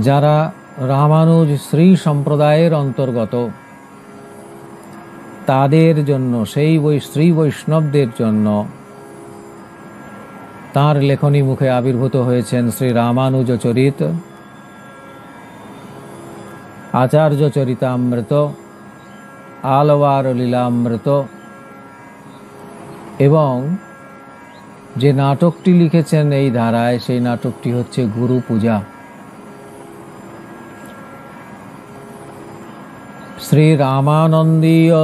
যারা রামানুজ শ্রী সম্প্রদায়ের অন্তর্গত তাদের জন্য, সেই শ্রী বৈষ্ণবদের জন্য তাঁর লেখনী মুখে আবির্ভূত হয়েছেন শ্রী রামানুজ চরিত, আচার্য চরিতামৃত, আলওয়ার লীলামৃত এবং যে নাটকটি লিখেছেন এই ধারায়, সেই নাটকটি হচ্ছে গুরু পূজা। শ্রী রামানন্দীয়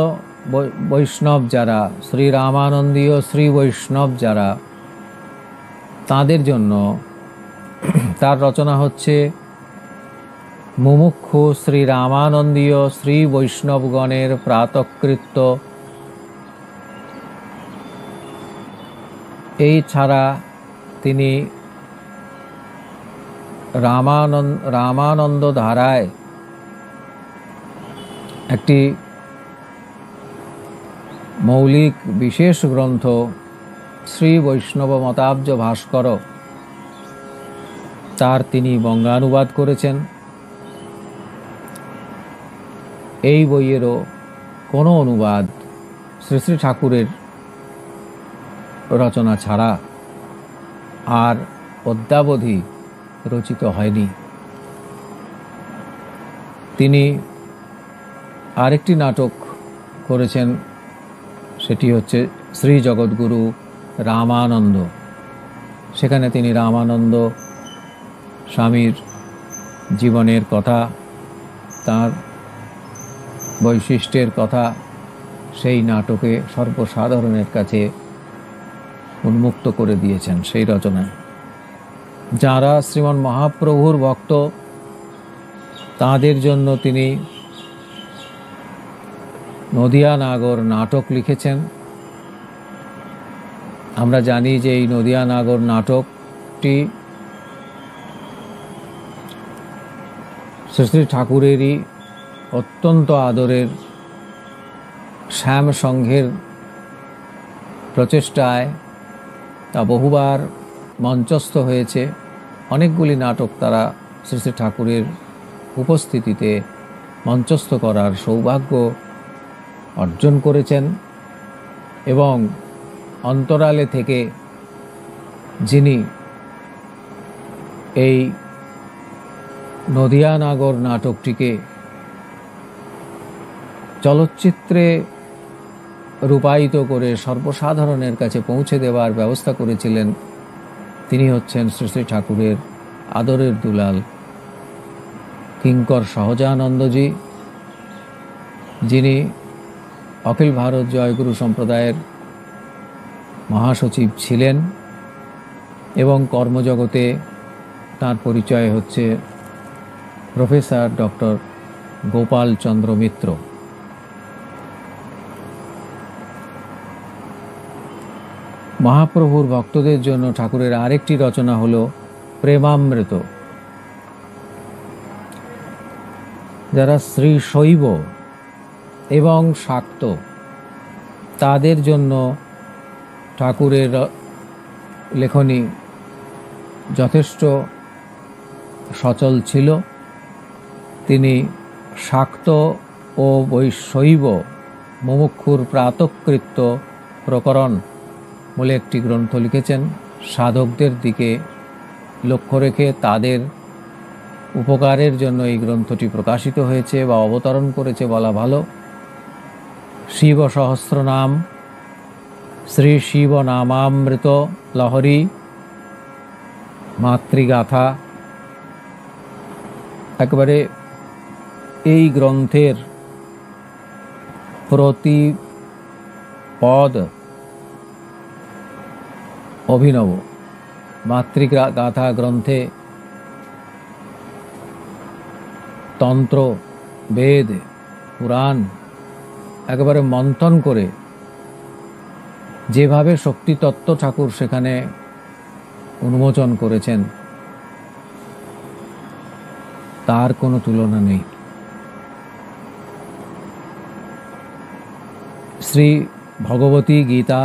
বৈষ্ণব যারা, শ্রী রামানন্দীয় শ্রী বৈষ্ণব যারা, তাদের জন্য তার রচনা হচ্ছে মুমুক্ষু শ্রী রামানন্দীয় শ্রী বৈষ্ণবগণের প্রাতকৃত্য। এই ছাড়া তিনি রামানন্দ ধারায় একটি মৌলিক বিশেষ গ্রন্থ শ্রী বৈষ্ণব মতাব্জ ভাস্কর, তার তিনি বঙ্গানুবাদ করেছেন। এই বইয়েরও কোনো অনুবাদ শ্রী শ্রী ঠাকুরের রচনা ছাড়া আর অদ্যাবধি রচিত হয়নি। তিনি আরেকটি নাটক করেছেন, সেটি হচ্ছে শ্রী জগৎগুরু রামানন্দ। সেখানে তিনি রামানন্দ স্বামীর জীবনের কথা, তার বৈশিষ্ট্যের কথা সেই নাটকে সর্বসাধারণের কাছে উন্মুক্ত করে দিয়েছেন সেই রচনায়। যারা শ্রীমন মহাপ্রভুর ভক্ত তাদের জন্য তিনি নদিয়া নাগর নাটক লিখেছেন। আমরা জানি যে এই নদিয়া নাগর নাটকটি শ্রী শ্রী ঠাকুরেরই অত্যন্ত আদরের শ্যাম সংঘের প্রচেষ্টায় তা বহুবার মঞ্চস্থ হয়েছে। অনেকগুলি নাটক তারা শ্রী শ্রী ঠাকুরের উপস্থিতিতে মঞ্চস্থ করার সৌভাগ্য অর্জন করেছেন এবং অন্তরালে থেকে যিনি এই নদিয়া নাগর নাটকটিকে চলচ্চিত্রে রূপায়িত করে সর্বসাধারণের কাছে পৌঁছে দেওয়ার ব্যবস্থা করেছিলেন, তিনি হচ্ছেন শ্রী শ্রী ঠাকুরের আদরের দুলাল কিঙ্কর সহজানন্দজি, যিনি অখিল ভারত জয়গুরু সম্প্রদায়ের মহাসচিব ছিলেন এবং কর্মজগতে তার পরিচয় হচ্ছে প্রফেসর ডক্টর গোপাল চন্দ্র মিত্র। মহাপ্রভুর ভক্তদের জন্য ঠাকুরের আরেকটি রচনা হল প্রেমামৃত। যারা শ্রী শৈব এবং শাক্ত তাদের জন্য ঠাকুরের লেখনী যথেষ্ট সচল ছিল। তিনি শাক্ত ও শৈব মুমুক্ষুর প্রাতকৃত্য প্রকরণ বলে একটি গ্রন্থ লিখেছেন। সাধকদের দিকে লক্ষ্য রেখে তাদের উপকারের জন্য এই গ্রন্থটি প্রকাশিত হয়েছে বা অবতরণ করেছে বলা ভালো। শিব সহস্রনাম, শ্রী শিব নামামৃত লহরী, মাতৃগাথা, একবারে এই গ্রন্থের প্রতি পদ অভিনব। মাতৃগাথা গ্রন্থে তন্ত্র, বেদ, পুরাণ একেবারে মন্থন করে যেভাবে শক্তিতত্ত্ব ঠাকুর সেখানে উন্মোচন করেছেন তার কোনো তুলনা নেই। শ্রী ভগবতী গীতা,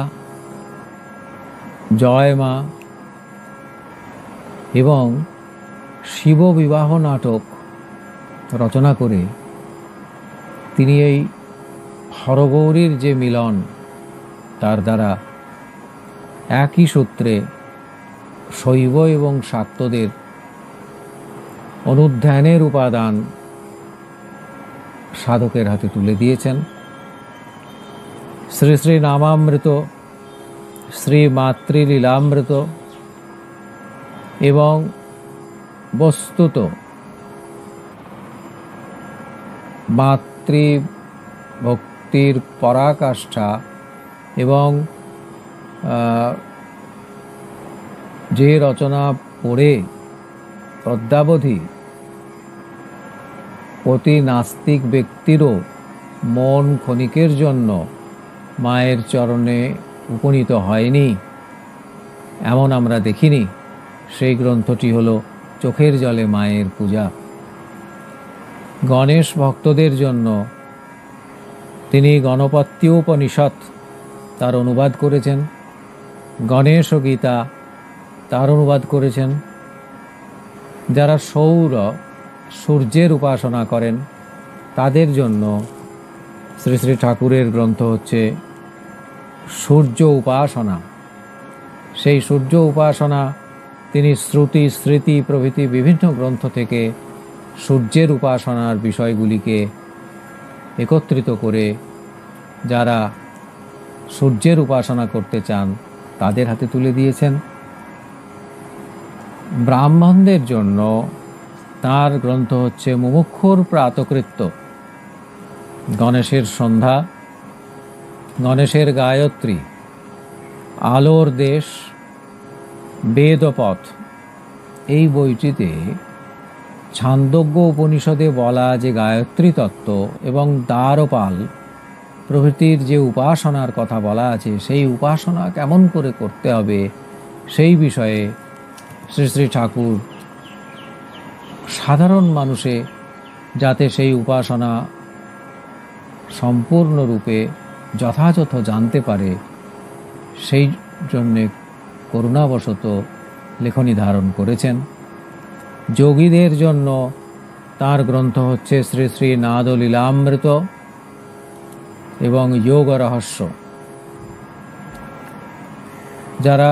জয় মা এবং শিব বিবাহ নাটক রচনা করে তিনি এই হরগৌরীর যে মিলন, তার দ্বারা একই সূত্রে শৈব এবং শাক্তদের অনুধ্যানের উপাদান সাধকের হাতে তুলে দিয়েছেন। শ্রী শ্রী নামামৃত, শ্রী মাতৃলীলামৃত এবং বস্তুত মাতৃভক্তির পরাকাষ্ঠা এবং যে রচনা পড়ে অদ্যাবধি প্রতি নাস্তিক ব্যক্তিরও মন ক্ষণিকের জন্য মায়ের চরণে উপনীত হয়নি এমন আমরা দেখিনি, সেই গ্রন্থটি হল চোখের জলে মায়ের পূজা। গণেশ ভক্তদের জন্য তিনি গণপত্যোপনিষৎ তার অনুবাদ করেছেন, গণেশ গীতা তার অনুবাদ করেছেন। যারা সূর্যের উপাসনা করেন তাদের জন্য শ্রী শ্রী ঠাকুরের গ্রন্থ হচ্ছে সূর্য উপাসনা। সেই সূর্য উপাসনা তিনি শ্রুতি, স্মৃতি প্রভৃতি বিভিন্ন গ্রন্থ থেকে সূর্যের উপাসনার বিষয়গুলিকে একত্রিত করে যারা সূর্যের উপাসনা করতে চান তাদের হাতে তুলে দিয়েছেন। ব্রাহ্মণদের জন্য তার গ্রন্থ হচ্ছে মুমুক্ষুর প্রাতকৃত্য, গণেশের সন্ধ্যা, গণেশের গায়ত্রী, আলোর দেশ, বেদপথ। এই বইটিতে ছান্দোগ্য উপনিষদে বলা যে গায়ত্রী তত্ত্ব এবং দ্বারপাল প্রভৃতির যে উপাসনার কথা বলা আছে, সেই উপাসনা কেমন করে করতে হবে সেই বিষয়ে শ্রী শ্রী ঠাকুর সাধারণ মানুষে যাতে সেই উপাসনা সম্পূর্ণরূপে যথাযথ জানতে পারে সেই জন্যে করুণাবশত লেখনী ধারণ করেছেন। যোগীদের জন্য তার গ্রন্থ হচ্ছে শ্রী শ্রী নাদলীলামৃত এবং যোগ রহস্য। যারা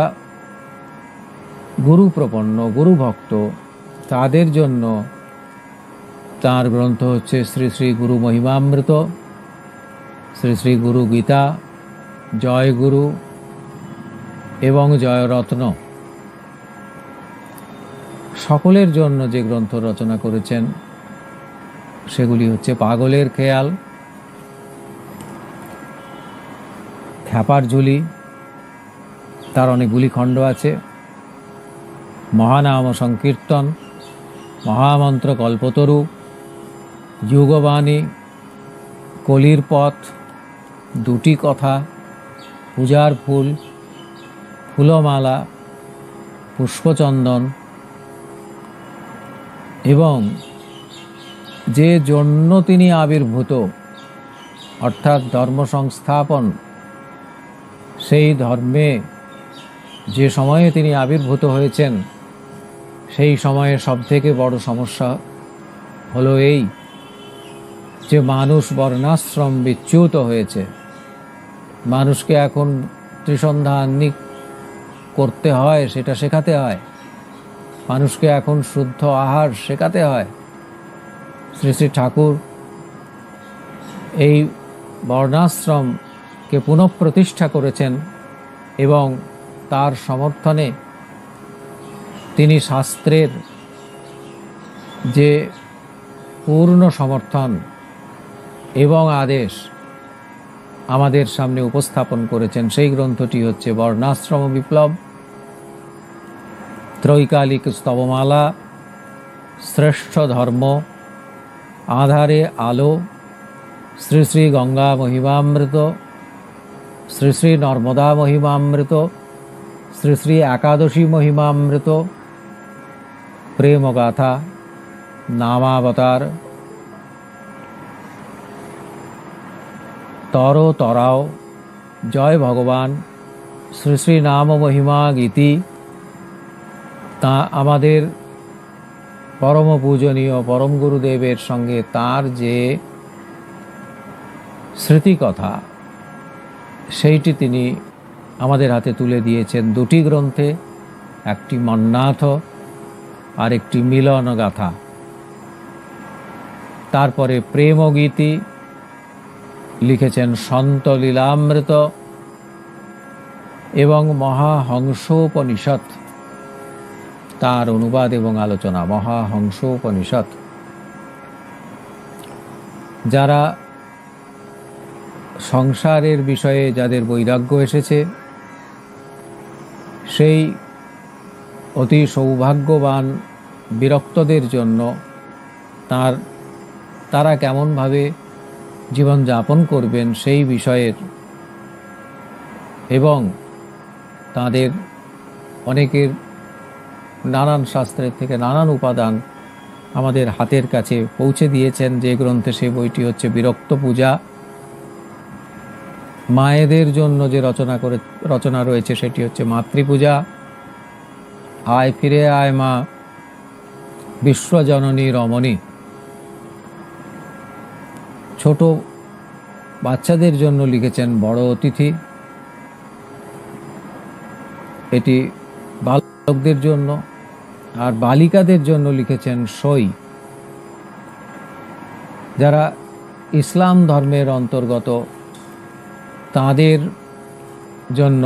গুরুপ্রপন্ন, গুরুভক্ত তাদের জন্য তার গ্রন্থ হচ্ছে শ্রী শ্রী গুরু মহিমামৃত, শ্রী শ্রী গুরু গীতা, জয় গুরু এবং জয়রত্ন। সকলের জন্য যে গ্রন্থ রচনা করেছেন সেগুলি হচ্ছে পাগলের খেয়াল, খ্যাপার ঝুলি, তার অনেকগুলি খণ্ড আছে, মহানাম সংকীর্তন, মহামন্ত্র কল্পতরু, যুগবাণী, কলির পথ, দুটি কথা, পূজার ফুল, ফুলমালা, পুষ্পচন্দন এবং যে জন্য তিনি আবির্ভূত অর্থাৎ ধর্ম সংস্থাপন, সেই ধর্মে যে সময়ে তিনি আবির্ভূত হয়েছেন সেই সময়ে সবথেকে বড় সমস্যা হলো এই যে মানুষ বর্ণাশ্রম বিচ্যুত হয়েছে। মানুষকে এখন ত্রিসন্ধ্যান্নি করতে হয়, সেটা শেখাতে হয়। মানুষকে এখন শুদ্ধ আহার শেখাতে হয়। শ্রী শ্রী ঠাকুর এই বর্ণাশ্রমকে পুনঃপ্রতিষ্ঠা করেছেন এবং তার সমর্থনে তিনি শাস্ত্রের যে পূর্ণ সমর্থন এবং আদেশ আমাদের সামনে উপস্থাপন করেছেন সেই গ্রন্থটি হচ্ছে বর্ণাশ্রম বিপ্লব, ত্রৈকালিক স্তবমালা, শ্রেষ্ঠ ধর্ম, আধারে আলো, শ্রী শ্রী গঙ্গা মহিমামৃত, শ্রী শ্রী নর্মদা মহিমামৃত, শ্রী শ্রী একাদশী মহিমামৃত, প্রেমগাথা, নামাবতার, তর তরাও, জয় ভগবান, শ্রী শ্রী নাম মহিমা গীতি। তা আমাদের পরম পূজনীয় পরম গুরুদেবের সঙ্গে তার যে স্মৃতিকথা সেইটি তিনি আমাদের হাতে তুলে দিয়েছেন দুটি গ্রন্থে, একটি মন্নাথ আর একটি মিলন গাথা। তারপরে প্রেমগীতি লিখেছেন সন্ত লীলামৃত এবং মহাহংসোপনিষৎ, তার অনুবাদ এবং আলোচনা মহাহংসোপনিষৎ। যারা সংসারের বিষয়ে যাদের বৈরাগ্য এসেছে সেই অতি সৌভাগ্যবান বিরক্তদের জন্য তারা কেমনভাবে জীবনযাপন করবেন সেই বিষয়ের এবং তাদের অনেকের নানান শাস্ত্রের থেকে নানান উপাদান আমাদের হাতের কাছে পৌঁছে দিয়েছেন। যে গ্রন্থে সেই বইটি হচ্ছে বিরক্ত পূজা। মায়েদের জন্য যে রচনা রয়েছে সেটি হচ্ছে মাতৃপূজা। আয় ফিরে আয় মা, বিশ্বজননী রমণী। ছোট বাচ্চাদের জন্য লিখেছেন বড় অতিথি, এটি বালকদের জন্য। আর বালিকাদের জন্য লিখেছেন সই। যারা ইসলাম ধর্মের অন্তর্গত তাদের জন্য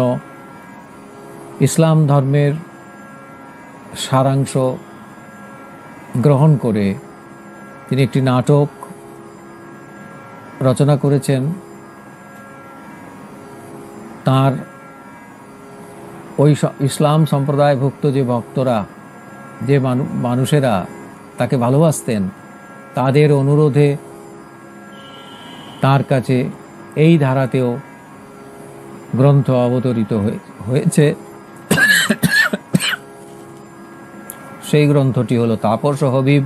ইসলাম ধর্মের সারাংশ গ্রহণ করে তিনি একটি নাটক রচনা করেছেন। তার ওই ইসলাম সম্প্রদায়ভুক্ত যে ভক্তরা, যে মানুষেরা তাকে ভালোবাসতেন, তাদের অনুরোধে তার কাছে এই ধারাতেও গ্রন্থ অবতরিত হয়েছে। সেই গ্রন্থটি হলো তাপস হবিব।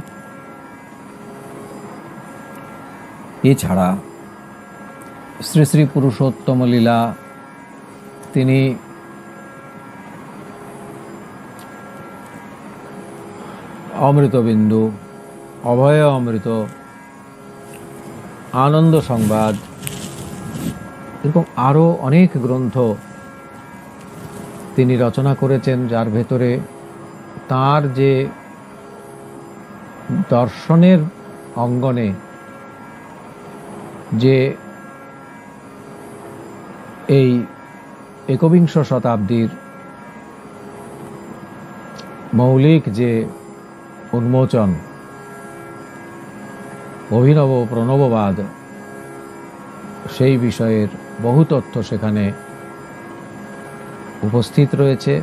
এছাড়া শ্রী শ্রী পুরুষোত্তম লীলা, তিনি অমৃতবিন্দু, অভয় অমৃত, আনন্দ সংবাদ, এরকম আরও অনেক গ্রন্থ তিনি রচনা করেছেন, যার ভেতরে তার যে দর্শনের অঙ্গনে যে এই একবিংশ শতাব্দীর মৌলিক যে উন্মোচন, অভিনব প্রণববাদ, সেই বিষয়ের বহু তথ্য সেখানে উপস্থিত রয়েছে।